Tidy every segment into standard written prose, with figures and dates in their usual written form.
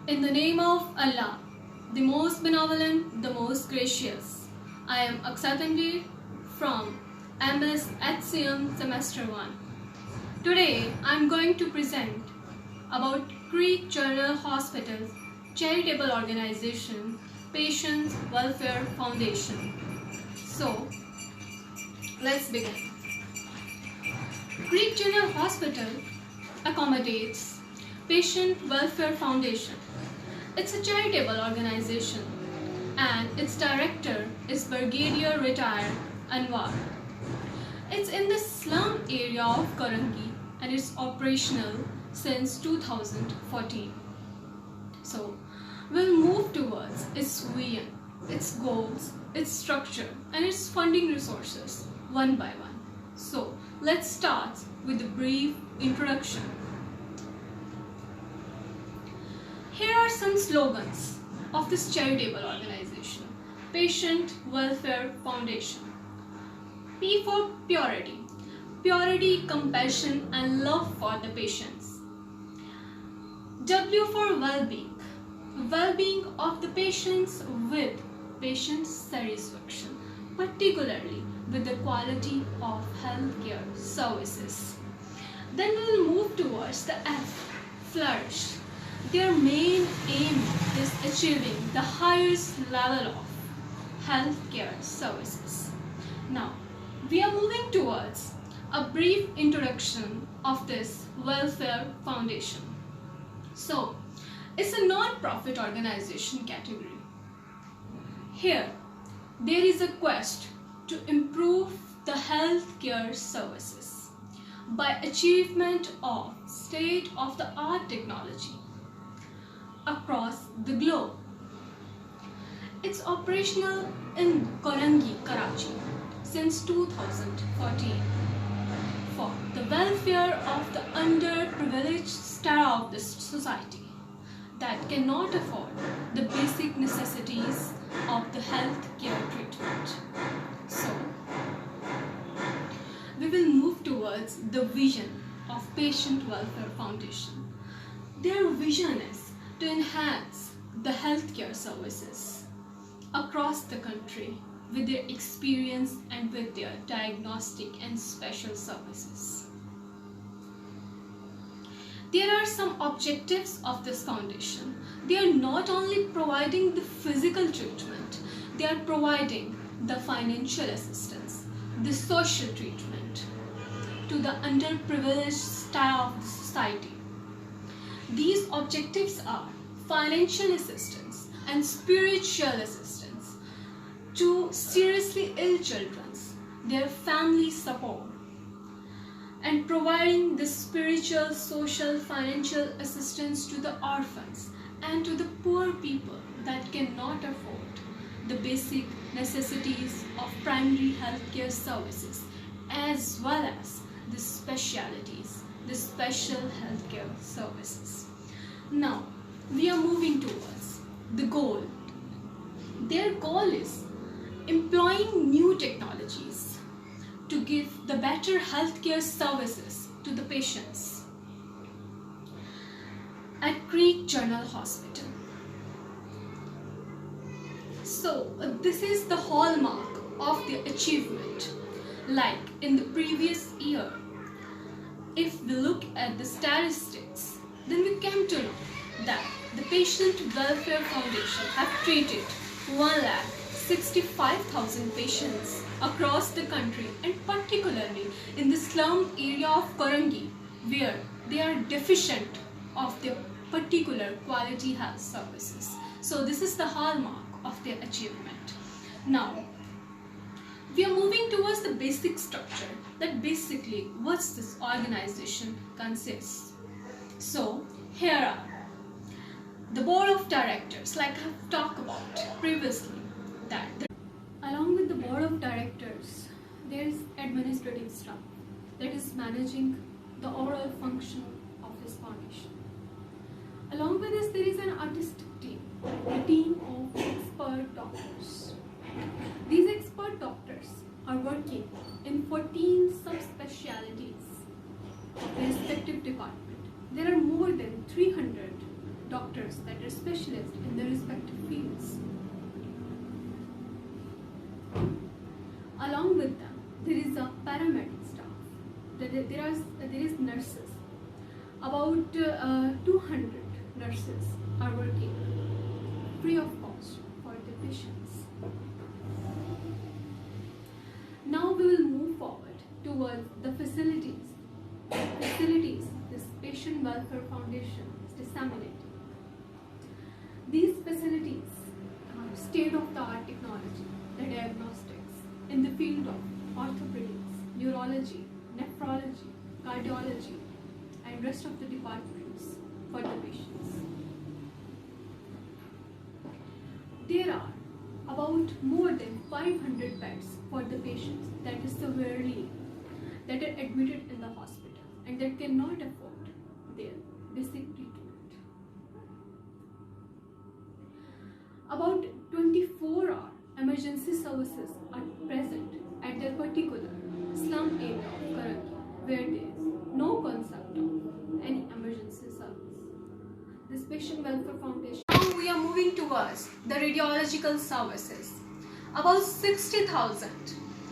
In the name of Allah, the most benevolent, the most gracious, I am Akshat Tanveer from MS HCM Semester 1. Today I am going to present about Creek General Hospital's charitable organization, Patients Welfare Foundation. So, let's begin. Creek General Hospital accommodates Patient Welfare Foundation. It's a charitable organization and its director is Brigadier Retired Anwar. It's in the slum area of Karangi and it's operational since 2014. So, we'll move towards its vision, its goals, its structure and its funding resources one by one. So, let's start with a brief introduction. Here are some slogans of this charitable organization, Patient Welfare Foundation. P for purity, purity, compassion and love for the patients. W for well-being, well-being of the patients with patient satisfaction, particularly with the quality of healthcare services. Then we will move towards the F, flourish. Their main aim is achieving the highest level of healthcare services. Now, we are moving towards a brief introduction of this welfare foundation. So, it's a non-profit organization category. Here, there is a quest to improve the healthcare services by achievement of state-of-the-art technology across the globe. It's operational in Karangi, Karachi since 2014 for the welfare of the underprivileged strata of the society that cannot afford the basic necessities of the healthcare treatment. So, we will move towards the vision of Patient Welfare Foundation. Their vision is to enhance the healthcare services across the country with their experience and with their diagnostic and special services. There are some objectives of this foundation. They are not only providing the physical treatment, they are providing the financial assistance, the social treatment to the underprivileged strata of the society. These objectives are financial assistance and spiritual assistance to seriously ill children, their family support, and providing the spiritual, social, financial assistance to the orphans and to the poor people that cannot afford the basic necessities of primary healthcare services, as well as the specialities, the special healthcare services. Now, we are moving towards the goal. Their goal is employing new technologies to give the better healthcare services to the patients at Creek General Hospital. So, this is the hallmark of their achievement. Like in the previous year, if we look at the statistics, then we came to know that the Patient Welfare Foundation have treated 1,65,000 patients across the country and particularly in the slum area of Karangi where they are deficient of their particular quality health services. So this is the hallmark of their achievement. Now, we are moving towards the basic structure, that basically what this organization consists. So, here are the board of directors, like I've talked about previously, that along with the board of directors, there is administrative staff that is managing the overall function of this foundation. Along with this, there is an artistic team, a team of expert doctors. These expert doctors are working in 14 subspecialties of the respective department. There are more than 300 doctors that are specialists in their respective fields. Along with them, there is a paramedic staff. There is nurses. About 200 nurses are working free of cost for the patients. Now we will move forward towards the facilities this Patient Welfare Foundation is disseminating. These facilities are state-of-the-art technology, the diagnostics in the field of orthopedics, neurology, nephrology, cardiology, and rest of the departments for the patients. There are about more than 500 beds for the patients that are admitted in the hospital and that cannot afford their basic treatment. About 24-hour emergency services are present at their particular slum area of Karachi, where there is no concept of any emergency service. This Patient Welfare Foundation. Now we are moving towards the radiological services. About 60,000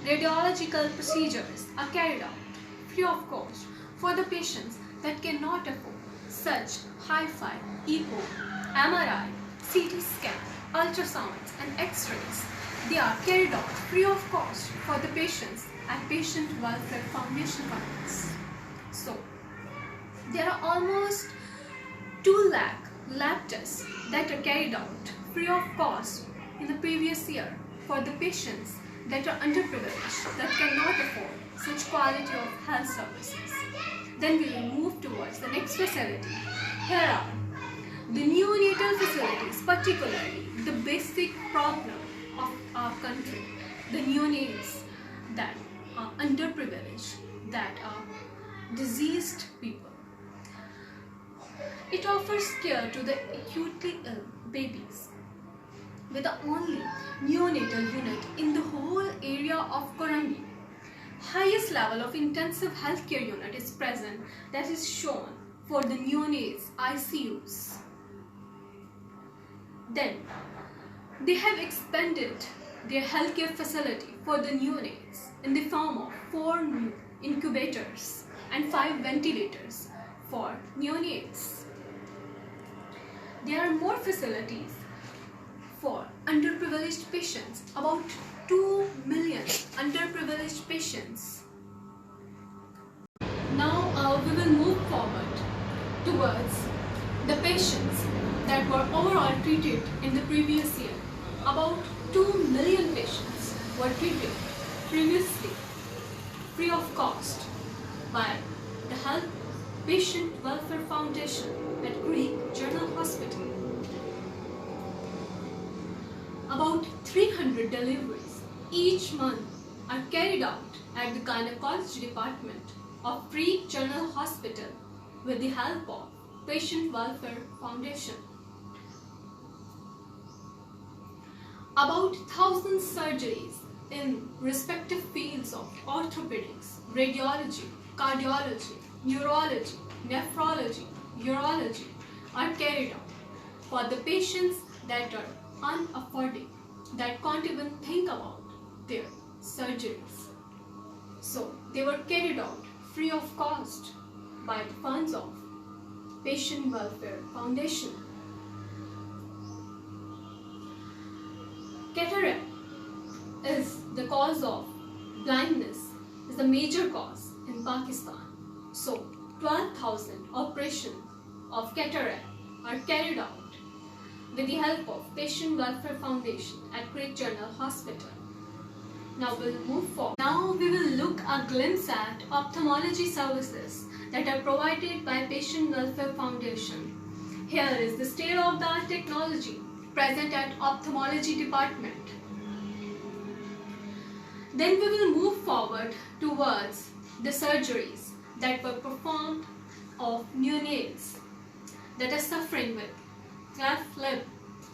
radiological procedures are carried out free of cost for the patients that cannot afford such hi-fi, echo, MRI, CT scan, ultrasounds and X-rays. They are carried out free of cost for the patients at Patient Welfare Foundation funds. So, there are almost 2 lakh lab tests that are carried out free of cost in the previous year for the patients that are underprivileged, that cannot afford such quality of health services. Then we will move towards the next facility. Here are the neonatal facilities, particularly the basic problem of our country, the neonates that are underprivileged, that are diseased people. It offers care to the acutely ill babies with the only neonatal unit in the whole area of Korangi. Highest level of intensive healthcare unit is present, that is shown for the neonates ICUs. Then they have expanded their healthcare facility for the neonates in the form of 4 new incubators and 5 ventilators for neonates. There are more facilities for underprivileged patients, about 2 million underprivileged patients. Now we will move forward towards the patients that were overall treated in the previous year. About 2 million patients were treated previously free of cost by the Patient Welfare Foundation at Greek General Hospital. About 300 deliveries each month are carried out at the gynecology department of Greek General Hospital with the help of Patient Welfare Foundation. About 1,000 surgeries in respective fields of orthopedics, radiology, cardiology, neurology, nephrology, urology are carried out for the patients that are unaffording, that can't even think about their surgeries. So they were carried out free of cost by the funds of Patient Welfare Foundation. Cataract is the cause of blindness, is the major cause in Pakistan. So 12,000 operations of cataract are carried out with the help of Patient Welfare Foundation at Greek General Hospital. Now we'll move forward. Now we will look a glimpse at ophthalmology services that are provided by Patient Welfare Foundation. Here is the state-of-the-art technology present at ophthalmology department. Then we will move forward towards the surgeries that were performed of neonates that are suffering with cleft lip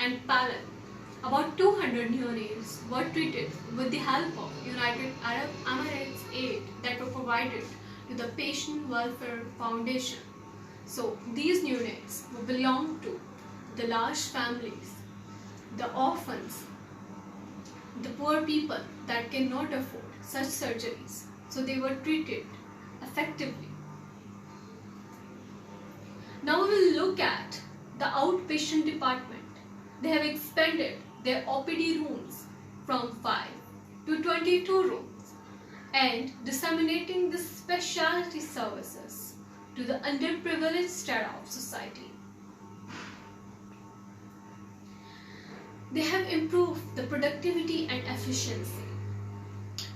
and palate. About 200 neonates were treated with the help of United Arab Emirates aid that were provided to the Patient Welfare Foundation. So these neonates belong to the large families, the orphans, the poor people that cannot afford such surgeries. So they were treated effectively. Now we will look at the outpatient department. They have expanded their OPD rooms from 5 to 22 rooms and disseminating the specialty services to the underprivileged strata of society. They have improved the productivity and efficiency.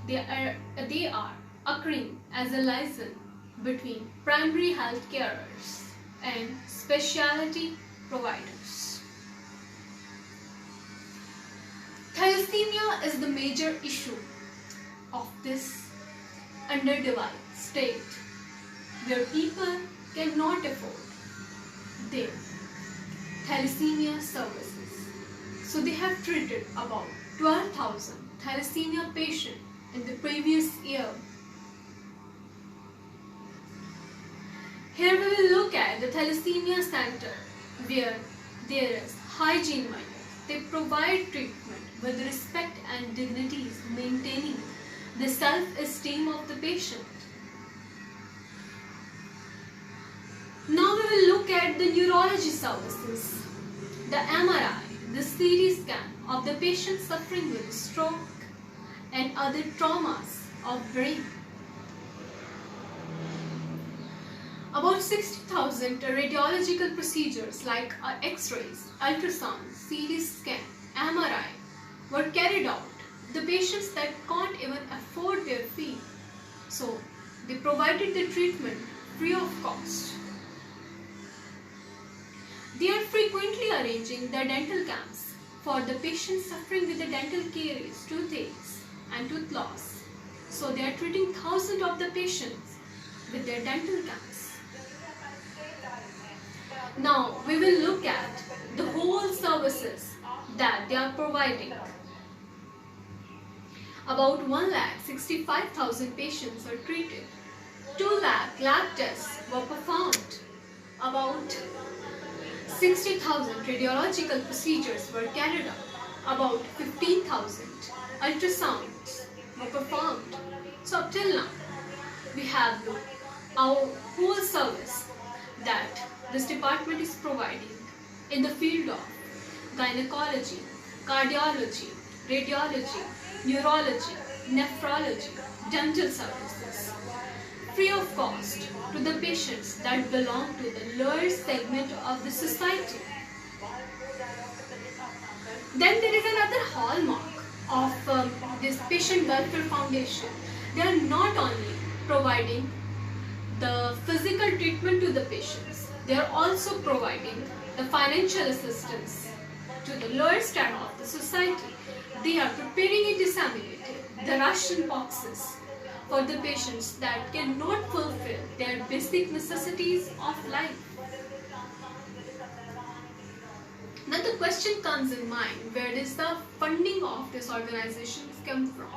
They are occurring as a liaison between primary health carers and specialty providers. Thalassemia is the major issue of this underdeveloped state where people cannot afford their thalassemia services. So they have treated about 12,000 thalassemia patients in the previous year. Here we will look at the Thalassemia Center where there is hygiene minded. They provide treatment with respect and dignities, maintaining the self-esteem of the patient. Now we will look at the neurology services, the MRI, the CT scan of the patient suffering with stroke and other traumas of brain. About 60,000 radiological procedures like X-rays, ultrasound, CT scan, MRI were carried out. The patients that can't even afford their fee, so they provided the treatment free of cost. They are frequently arranging the dental camps for the patients suffering with the dental caries, toothaches and tooth loss. So they are treating thousands of the patients with their dental camps. Now we will look at the whole services that they are providing. About 1,65,000 patients are treated. 2 lakh lab tests were performed. About 60,000 radiological procedures were carried out. About 15,000 ultrasounds were performed. So up till now, we have our whole service that this department is providing in the field of gynecology, cardiology, radiology, neurology, nephrology, dental services, free of cost to the patients that belong to the lower segment of the society. Then there is another hallmark of this Patient Welfare Foundation. They are not only providing the physical treatment to the patients, they are also providing the financial assistance to the lower strata of the society. They are preparing and disseminating the ration boxes for the patients that cannot fulfill their basic necessities of life. Now the question comes in mind, where does the funding of this organization come from?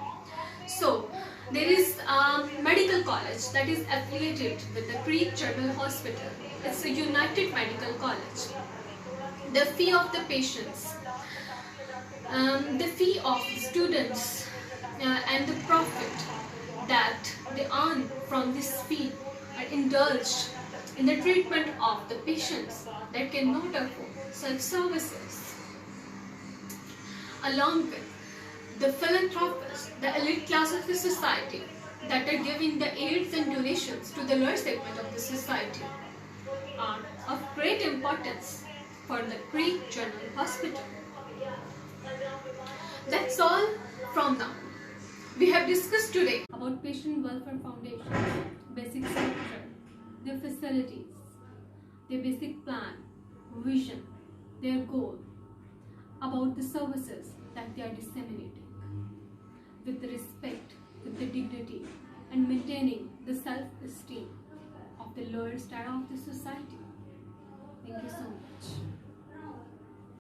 So there is a medical college that is affiliated with the Creek General Hospital. It's a United Medical College. The fee of the patients, the fee of the students and the profit that they earn from this fee are indulged in the treatment of the patients that cannot afford such services. Along with the philanthropists, the elite class of the society that are giving the aids and donations to the lower segment of the society are of great importance for the Creek General Hospital. That's all from now. We have discussed today about Patient Welfare Foundation, basic structure, their facilities, their basic plan, vision, their goal, about the services that they are disseminating with the respect, with the dignity and maintaining the self-esteem of the lower strata of the society. Thank you so much.